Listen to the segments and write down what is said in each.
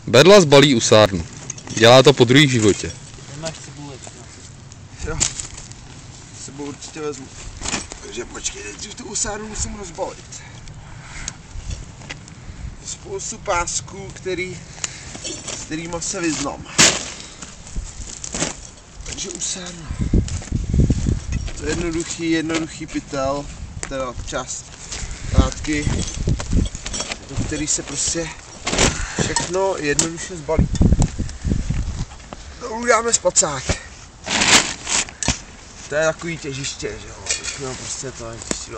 Bedla zbalí usárnu. Dělá to po druhý v životě. Nemáš cibulečku. Jo. Sebou určitě vezmu. Takže počkej, nejdřív tu usárnu musím rozbalit. Spoustu pásků, s kterýma se vyznám. Takže usárna. To je jednoduchý pytel, teda část látky, do který se prostě všechno jednoduše zbalí. Dolů dáme spacák. To je takový těžiště, že jo, všechno prostě to je těžiště.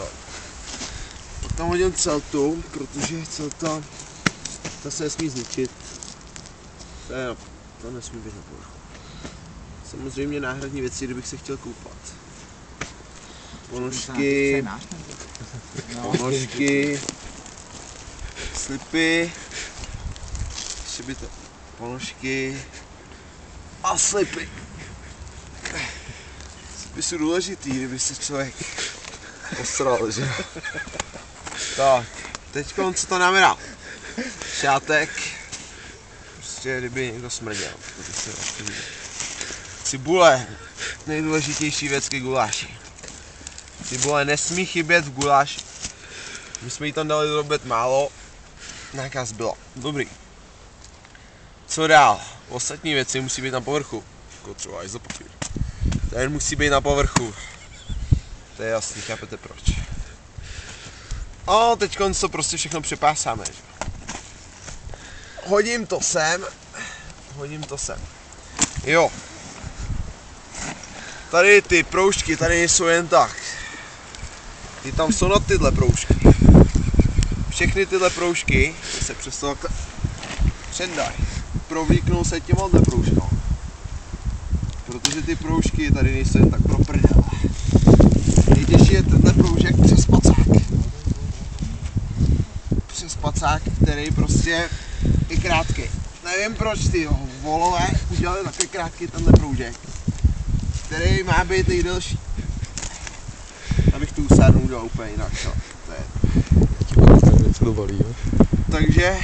Tam hodím celtu, protože celta ta se nesmí zničit. To nesmí být na povrchu. Samozřejmě náhradní věci, kdybych se chtěl koupat. Ponožky, slipy, ponožky a slipy. Slipy jsou důležitý, kdyby se člověk posral, že jo. Tak, teď co to dáme dál? Šátek, prostě kdyby někdo smrděl. Cibule, nejdůležitější věc ke guláši. Cibule nesmí chybět v guláši. My jsme jí tam dali dorobit málo, nějaká zbyla. Dobrý. Co dál? Ostatní věci musí být na povrchu. Jako třeba izopapír. Ten musí být na povrchu. To je jasný, chápete proč. A teď to prostě všechno přepásáme. Hodím to sem. Jo. Tady ty proužky, tady nejsou jen tak. Ty tam jsou na tyhle proužky. Všechny tyhle proužky se přesto předdají. Provlíknou se těma proužkama. Protože ty proužky tady nejsou jen tak pro prdele. Nejtěžší je tenhle proužek přes pacák. Přes pacák, který prostě je krátký. Nevím proč ty volové udělali takový krátký tenhle proužek, který má být nejdelší. Abych tu usárnu udělal úplně jinak. To je. Takže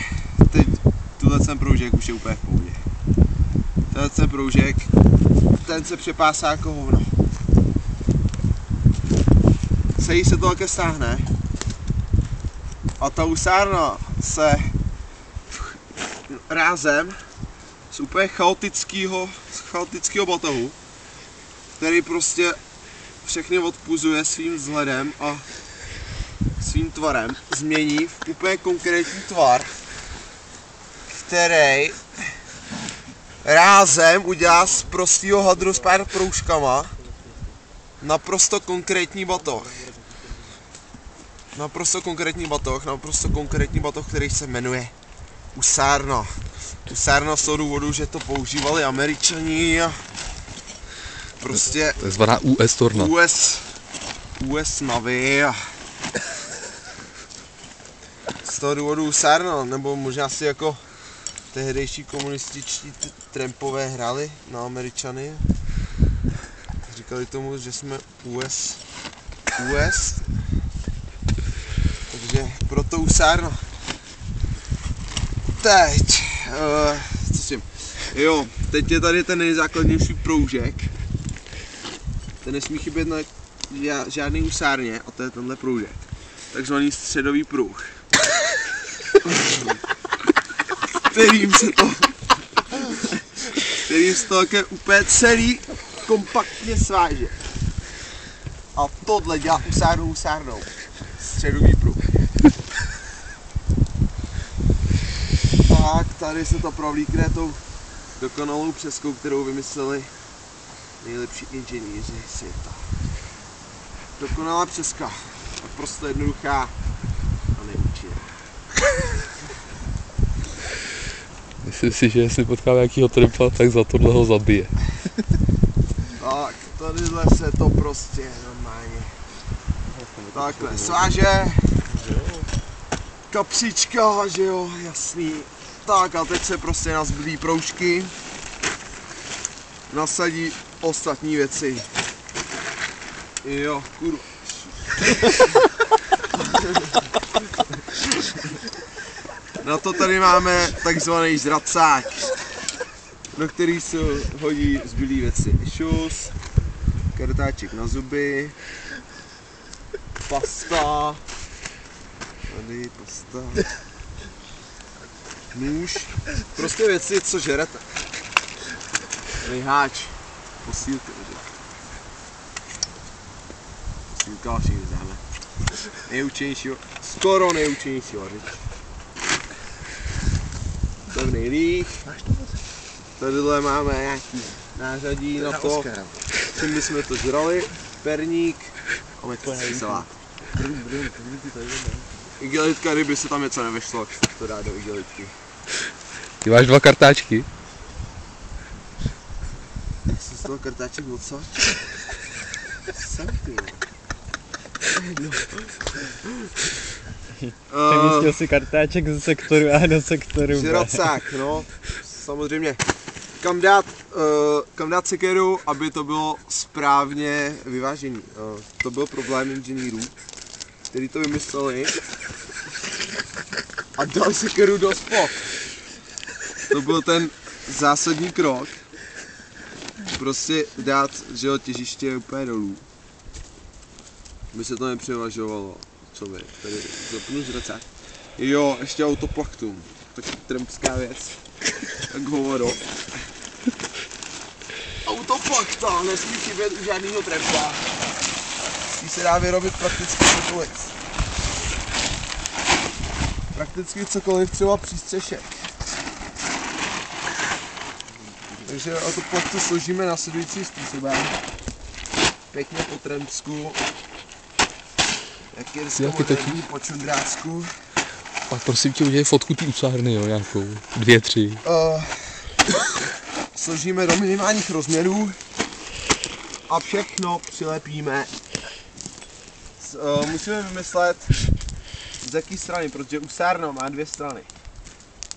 teď tuhle proužek už je úplně v pohodě. Tenhle proužek, ten se přepásá jako hovno. Celý se to také stáhne a ta usárna se rázem z úplně chaotického batohu, který prostě všechny odpuzuje svým vzhledem a svým tvarem, změní v úplně konkrétní tvar, který rázem udělá z prostého hadru s pár proužkama naprosto konkrétní batoh. Naprosto konkrétní batoh, který se jmenuje usárna. Usárna z toho důvodu, že to používali Američani a prostě takzvaná US torna. US Navy a z toho důvodu usárna, nebo možná si jako tehdejší komunističtí trampové hráli na Američany. Říkali tomu, že jsme US. Takže proto usárna. Teď, co s tím? Jo, teď je tady ten nejzákladnější proužek. Ten nesmí chybět na žádný usárně a to je tenhle proužek. Takzvaný středový pruh. Kterým se to také úplně celý kompaktně sváže. A tohle dělá usárnou. Středový pruh. Tak, tady se to provlíkne tou dokonalou přeskou, kterou vymysleli nejlepší inženýři světa. Dokonalá přeska. Naprosto jednoduchá a neúčinná. Myslím si, že jestli potká nějakýho trampa, tak za tohle ho zabije. Tak, tadyhle se to prostě normálně takhle sváže. Kapsička, že jo, jasný. Tak a teď se prostě na zbylý proužky nasadí ostatní věci. Jo, kurva. Na to tady máme takzvaný zracák, do který se hodí zbylý věci. Šus, kartáček na zuby, pasta, tady pasta, nůž, prostě věci, co žerete. Tady háč, posílky, posílka všichni známe. Nejúčinnějšího, skoro nejúčinnější vařič. Pevný líh. Tadyhle máme nějaký nářadí na to, čím bychom to žrali. Perník a metlský salát. Igelitka, kdyby se tam něco nevešlo, tak to dá do igelitky. Ty máš 2 kartáčky? Já jsem z toho kartáček odsaď. Jsem ty. Přemístil si kartáček ze sektoru A do sektoru B. Žracák, no, samozřejmě. Kam dát sekeru, aby to bylo správně vyvážený. To byl problém inženýrů, kteří to vymysleli a dali sekeru do spod. To byl ten zásadní krok. Prostě dát, že jo, těžiště úplně dolů. By se to nepřevažovalo. Co vy, tady zapnu zracák. Jo, ještě autoplaktum. Tak trampská věc. Tak hovado. Autoplakta, nesmí chybět u žádnýho trampa. Tí se dá vyrobit prakticky cokoliv. Prakticky cokoliv, třeba přístřešek. Takže autoplaktu složíme následujícím způsobem. Pěkně po trampsku. Jak je moderní po čundrácku. A prosím tě, udělej fotku té ucárny, jo, nějakou. 2, 3. Složíme do minimálních rozměrů a všechno přilepíme. Musíme vymyslet, z jaké strany, protože usárna má 2 strany.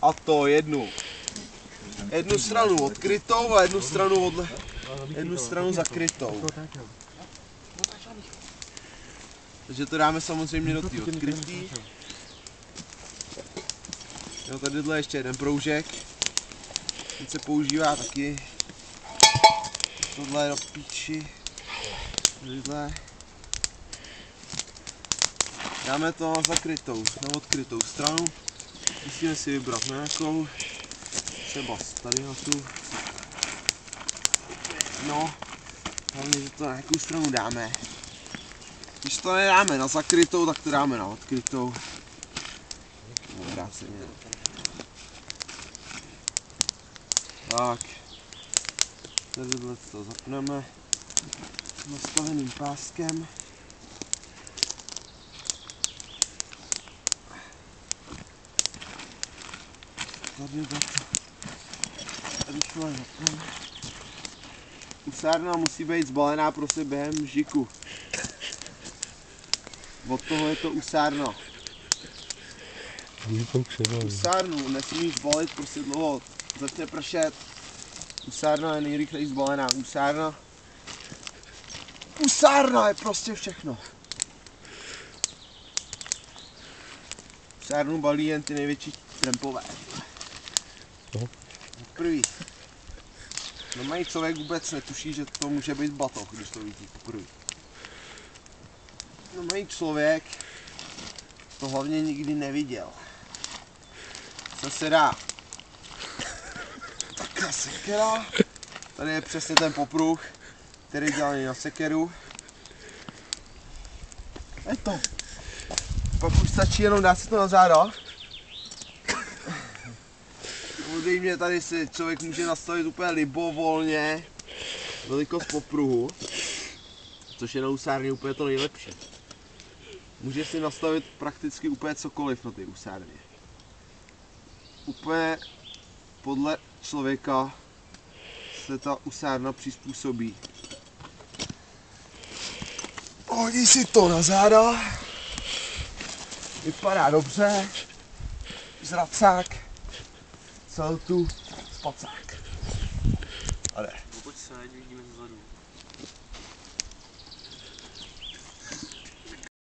A to jednu stranu odkrytou a jednu stranu zakrytou. Takže to dáme samozřejmě do té odkrytý. Jo, tadyhle ještě jeden proužek. Ten se používá taky. Tohle je do píči. Tadyhle. Dáme to na zakrytou, na odkrytou stranu. Musíme si vybrat nějakou. Třeba tady na tu. No, hlavně, že to na nějakou stranu dáme. Když to nedáme na zakrytou, tak to dáme na odkrytou. Obráceně. Tak. Tadyhle to zapneme nastaveným páskem. Tadyhle to rychle zapneme. Usárna musí být zbalená prostě během žiku. Od toho je to usárna. Usárnu nesmíš zbalit prostě dlouho. Začne pršet. Usárna je nejrychleji zbalená. Usárna je prostě všechno. Usárnu balí jen ty největší trampové. Prvý. Normální člověk vůbec netuší, že to může být batoh, když to vidí poprvé. Normální člověk to hlavně nikdy neviděl. Co se dá? Taková sekera. Tady je přesně ten popruh, který dělaný na sekeru. Je to. Pak už stačí jenom dát si to na záda. Samozřejmě tady si člověk může nastavit úplně libovolně velikost popruhu, což je na usárně úplně to nejlepší. Může si nastavit prakticky úplně cokoliv na té usárně. Úplně podle člověka se ta usárna přizpůsobí. Hodí si to na záda. Vypadá dobře. Zracák. Celtu. Spacák. A jde.